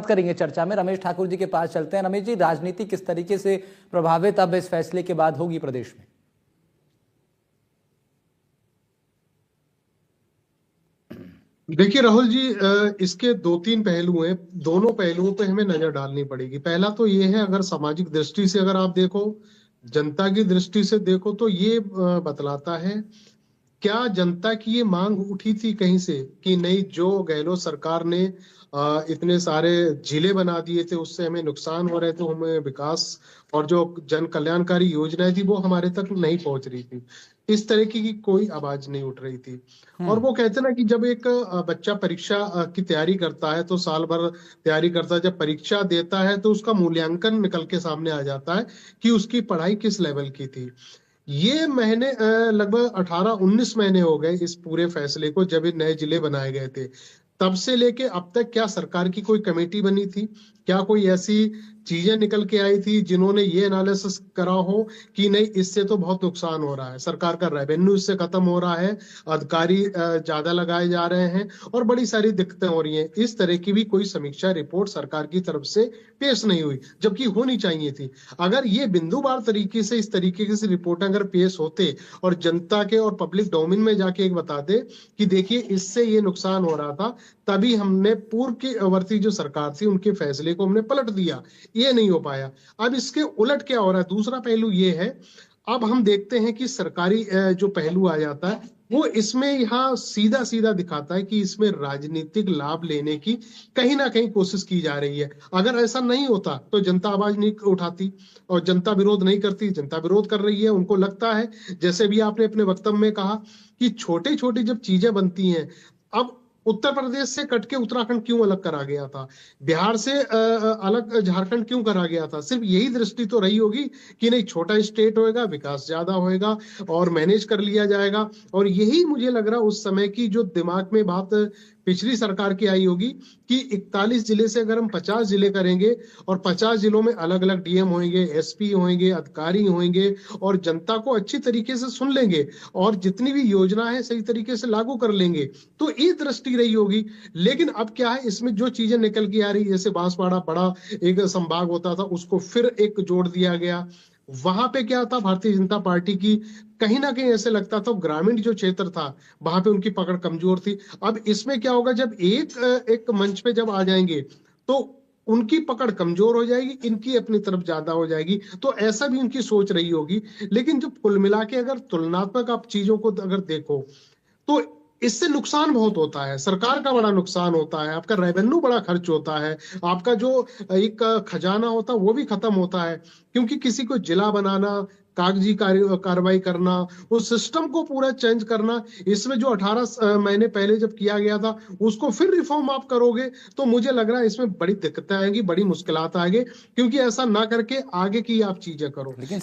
करेंगे चर्चा में। रमेश ठाकुर जी के पास चलते हैं। रमेश जी, राजनीति किस तरीके से प्रभावित अब इस फैसले के बाद होगी प्रदेश में? देखिए राहुल जी, इसके दो तीन पहलू हैं। दोनों पहलुओं पे हमें नजर डालनी पड़ेगी। पहला तो ये है, अगर सामाजिक दृष्टि से अगर आप देखो, जनता की दृष्टि से देखो, तो ये बतलाता है क्या जनता की ये मांग उठी थी कहीं से कि नहीं, जो गहलोत सरकार ने इतने सारे जिले बना दिए थे, उससे हमें नुकसान हो रहे थे, हमें विकास और जो जन कल्याणकारी योजनाएं थी वो हमारे तक नहीं पहुंच रही थी। इस तरीके की कोई आवाज नहीं उठ रही थी। और वो कहते ना कि जब एक बच्चा परीक्षा की तैयारी करता है तो साल भर तैयारी करता है, जब परीक्षा देता है तो उसका मूल्यांकन निकल के सामने आ जाता है कि उसकी पढ़ाई किस लेवल की थी। ये महीने लगभग 18-19 महीने हो गए इस पूरे फैसले को, जब ये नए जिले बनाए गए थे। तब से लेके अब तक क्या सरकार की कोई कमेटी बनी थी? क्या कोई ऐसी चीजें निकल के आई थी जिन्होंने ये एनालिसिस करा हो कि नहीं, इससे तो बहुत नुकसान हो रहा है, सरकार का रेवेन्यू इससे खत्म हो रहा है, अधिकारी ज्यादा लगाए जा रहे हैं और बड़ी सारी दिक्कतें हो रही हैं। इस तरह की भी कोई समीक्षा रिपोर्ट सरकार की तरफ से पेश नहीं हुई, जबकि होनी चाहिए थी। अगर ये बिंदुवार तरीके से, इस तरीके से रिपोर्ट अगर पेश होते और जनता के और पब्लिक डोमेन में जाके एक बताते कि देखिए इससे ये नुकसान हो रहा था, तभी हमने पूर्व की वर्ती जो सरकार थी उनके फैसले को हमने पलट दिया। ये नहीं हो पाया। अब इसके उलट क्या हो रहा है? दूसरा पहलू ये है, अब हम देखते हैं कि सरकारी जो पहलू आ जाता है वो इसमें यहाँ सीधा सीधा दिखाता है कि इसमें राजनीतिक लाभ लेने की कहीं ना कहीं कोशिश की जा रही है। अगर ऐसा नहीं होता तो जनता आवाज नहीं उठाती और जनता विरोध नहीं करती। जनता विरोध कर रही है, उनको लगता है, जैसे भी आपने अपने वक्तव्य में कहा, कि छोटी छोटी जब चीजें बनती हैं। अब उत्तर प्रदेश से कट के उत्तराखंड क्यों अलग करा गया था? बिहार से अलग झारखंड क्यों करा गया था? सिर्फ यही दृष्टि तो रही होगी कि नहीं, छोटा स्टेट होएगा, विकास ज्यादा होएगा और मैनेज कर लिया जाएगा। और यही मुझे लग रहा उस समय की जो दिमाग में बात पिछली सरकार की आई होगी कि 41 जिले से अगर हम 50 जिले करेंगे और 50 जिलों में अलग अलग डीएम होंगे, एसपी होंगे, अधिकारी होंगे और जनता को अच्छी तरीके से सुन लेंगे और जितनी भी योजना है सही तरीके से लागू कर लेंगे, तो ये दृष्टि रही होगी। लेकिन अब क्या है, इसमें जो चीजें निकल के आ रही, जैसे बांसवाड़ा बड़ा एक संभाग होता था, उसको फिर एक जोड़ दिया गया। वहां पे क्या था, भारतीय जनता पार्टी की कहीं ना कहीं ऐसे लगता था ग्रामीण जो क्षेत्र था वहां पे उनकी पकड़ कमजोर थी। अब इसमें क्या होगा, जब एक मंच पे जब आ जाएंगे तो उनकी पकड़ कमजोर हो जाएगी, इनकी अपनी तरफ ज्यादा हो जाएगी। तो ऐसा भी उनकी सोच रही होगी। लेकिन जब कुल मिला के अगर तुलनात्मक आप चीजों को अगर देखो तो इससे नुकसान बहुत होता है। सरकार का बड़ा नुकसान होता है, आपका रेवेन्यू बड़ा खर्च होता है, आपका जो एक खजाना होता है वो भी खत्म होता है। क्योंकि किसी को जिला बनाना, कागजी कार्रवाई करना, उस सिस्टम को पूरा चेंज करना, इसमें जो 18 महीने पहले जब किया गया था उसको फिर रिफॉर्म आप करोगे, तो मुझे लग रहा है इसमें बड़ी दिक्कतें आएंगी, बड़ी मुश्किलात आएंगी। क्योंकि ऐसा ना करके आगे की आप चीजें करो। लेकिन